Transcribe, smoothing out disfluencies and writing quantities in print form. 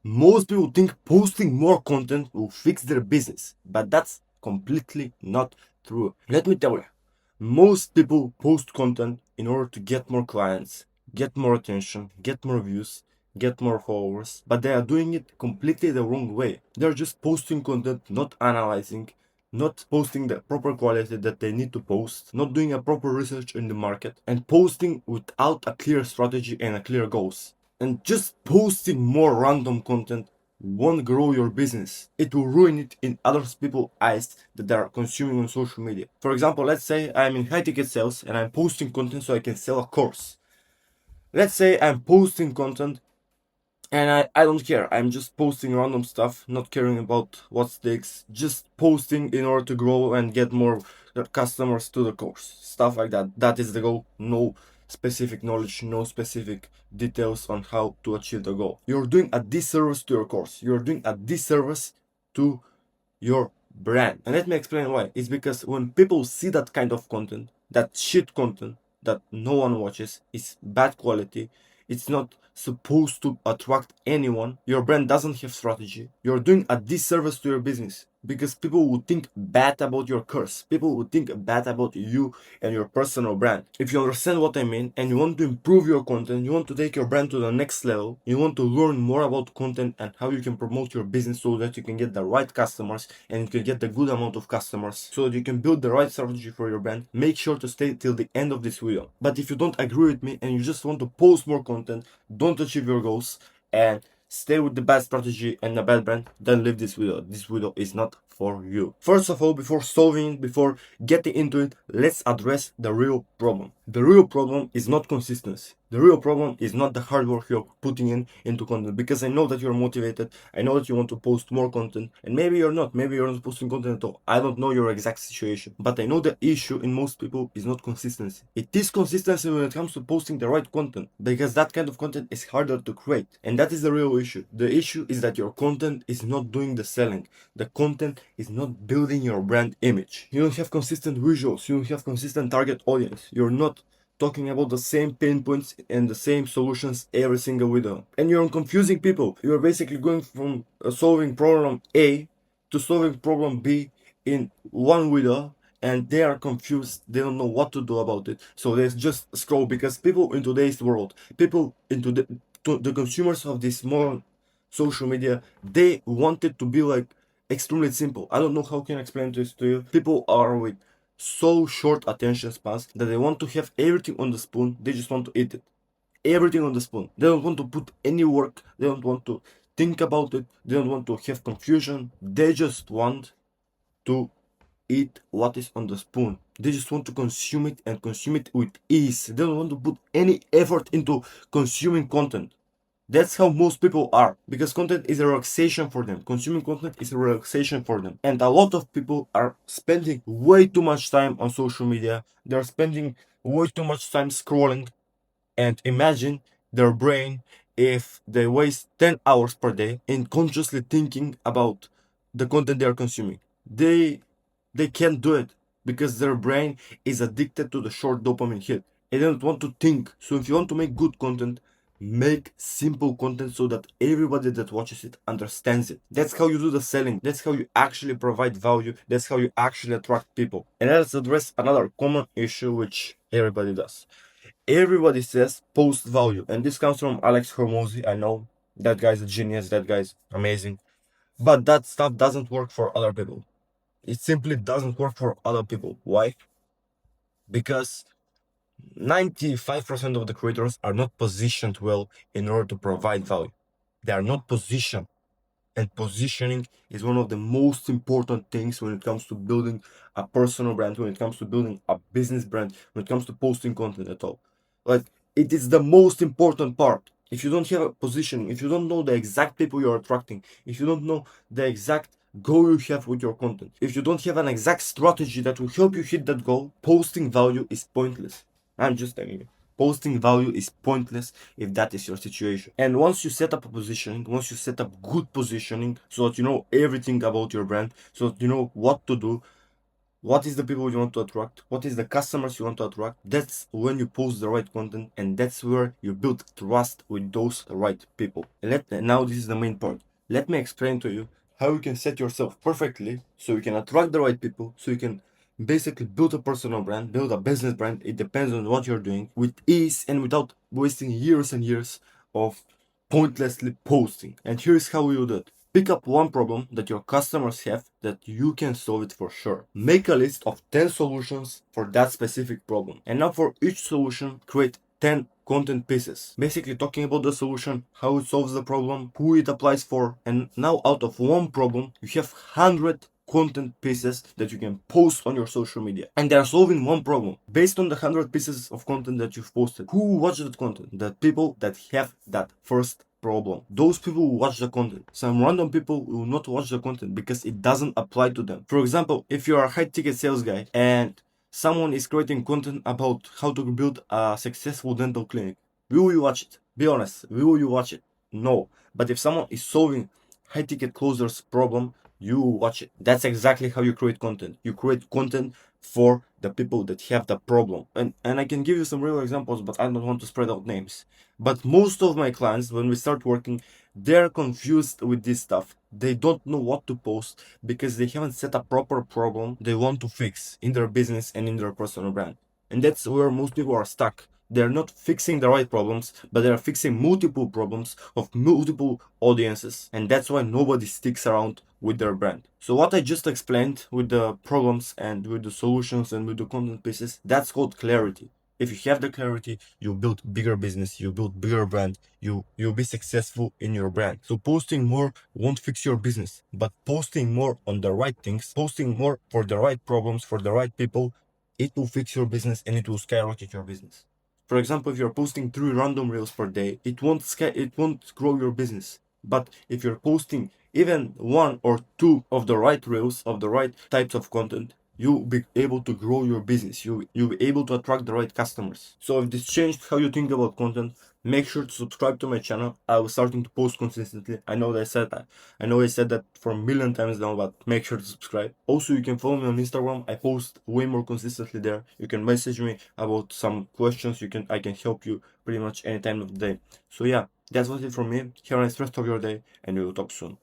Most people think posting more content will fix their business, but that's completely not true. Let me tell you, most people post content in order to get more clients, get more attention, get more views, get more followers, but they are doing it completely the wrong way. They're just posting content, not analyzing, not posting the proper quality that they need to post, not doing a proper research in the market, and posting without a clear strategy and a clear goals. And just posting more random content won't grow your business. It will ruin it in other people's eyes that they are consuming on social media. For example, let's say I'm in high ticket sales and I'm posting content so I can sell a course. Let's say I'm posting content and I don't care. I'm just posting random stuff, not caring about what sticks, just posting in order to grow and get more customers to the course. Stuff like that. That is the goal. No specific knowledge, no specific details on how to achieve the goal. You're doing a disservice to your course. You're doing a disservice to your brand. And let me explain why. It's because when people see that kind of content, that shit content that no one watches, it's bad quality, it's not supposed to attract anyone, your brand doesn't have strategy, you're doing a disservice to your business because people will think bad about your course. People will think bad about you and your personal brand. If you understand what I mean and you want to improve your content, you want to take your brand to the next level, you want to learn more about content and how you can promote your business so that you can get the right customers and you can get the good amount of customers so that you can build the right strategy for your brand, make sure to stay till the end of this video. But if you don't agree with me and you just want to post more content, don't achieve your goals, and stay with the bad strategy and the bad brand, then leave this video. This video is not for you. First of all, before getting into it, let's address the real problem. The real problem is not consistency. The real problem is not the hard work you're putting into content, because I know that you're motivated. I know that you want to post more content, and maybe you're not. Maybe you're not posting content at all. I don't know your exact situation, but I know the issue in most people is not consistency. It is consistency when it comes to posting the right content, because that kind of content is harder to create, and that is the real issue. The issue is that your content is not doing the selling. The content is not building your brand image. You don't have consistent visuals. You don't have consistent target audience. You're not talking about the same pain points and the same solutions every single video. And you're confusing people. You're basically going from solving problem A to solving problem B in one video, and they are confused. They don't know what to do about it. So they just scroll, because people in today's world, people into the consumers of this modern social media, they want it to be like extremely simple. I don't know how can I explain this to you. People are with so short attention spans that they want to have everything on the spoon. They just want to eat it. Everything on the spoon. They don't want to put any work. They don't want to think about it. They don't want to have confusion. They just want to eat what is on the spoon. They just want to consume it and consume it with ease. They don't want to put any effort into consuming content. That's how most people are, because content is a relaxation for them. Consuming content is a relaxation for them. And a lot of people are spending way too much time on social media. They're spending way too much time scrolling. And imagine their brain if they waste 10 hours per day in consciously thinking about the content they are consuming. They can't do it because their brain is addicted to the short dopamine hit. They don't want to think. So if you want to make good content, make simple content so that everybody that watches it understands it. That's how you do the selling. That's how you actually provide value. That's how you actually attract people. And let's address another common issue which everybody does. Everybody says post value, and this comes from Alex Hormozy. I know that guy's a genius, that guy's amazing, but that stuff doesn't work for other people. It simply doesn't work for other people. Why? Because 95% of the creators are not positioned well in order to provide value. They are not positioned, and positioning is one of the most important things when it comes to building a personal brand, when it comes to building a business brand, when it comes to posting content at all. Like, it is the most important part. If you don't have a positioning, if you don't know the exact people you're attracting, if you don't know the exact goal you have with your content, if you don't have an exact strategy that will help you hit that goal, posting value is pointless. I'm just telling you. Posting value is pointless if that is your situation. And once you set up a positioning, once you set up good positioning so that you know everything about your brand, so that you know what to do, what is the people you want to attract, what is the customers you want to attract. That's when you post the right content, and that's where you build trust with those right people. Now this is the main part. Let me explain to you how you can set yourself perfectly so you can attract the right people, so you can basically build a personal brand, build a business brand. It depends on what you're doing, with ease and without wasting years and years of pointlessly posting. And here's how you do it. Pick up one problem that your customers have that you can solve it for sure. Make a list of 10 solutions for that specific problem. And now for each solution, create 10 content pieces. Basically talking about the solution, how it solves the problem, who it applies for. And now out of one problem, you have 100 content pieces that you can post on your social media, and they are solving one problem based on the 100 pieces of content that you've posted. Who watch that content? The people that have that first problem. Those people who watch the content. Some random people will not watch the content because it doesn't apply to them. For example, if you are a high ticket sales guy and someone is creating content about how to build a successful dental clinic, will you watch it? Be honest, will you watch it? No. But if someone is solving high ticket closers problem, you watch it. That's exactly how you create content. You create content for the people that have the problem. And I can give you some real examples, but I don't want to spread out names. But most of my clients, when we start working, they're confused with this stuff. They don't know what to post because they haven't set a proper problem they want to fix in their business and in their personal brand. And that's where most people are stuck. They're not fixing the right problems, but they're fixing multiple problems of multiple audiences. And that's why nobody sticks around with their brand. So what I just explained with the problems and with the solutions and with the content pieces, that's called clarity. If you have the clarity, you build bigger business, you build bigger brand, you'll be successful in your brand. So posting more won't fix your business, but posting more on the right things, posting more for the right problems, for the right people, it will fix your business and it will skyrocket your business. For example, if you're posting 3 random reels per day, it won't grow your business. But if you're posting even 1 or 2 of the right reels of the right types of content, you'll be able to grow your business. You'll be able to attract the right customers. So if this changed how you think about content, make sure to subscribe to my channel. I was starting to post consistently. I know that I said that. I know I said that for a million times now, but make sure to subscribe. Also, you can follow me on Instagram. I post way more consistently there. You can message me about some questions. I can help you pretty much any time of the day. So yeah, that's what it from me. Have a nice rest of your day, and we will talk soon.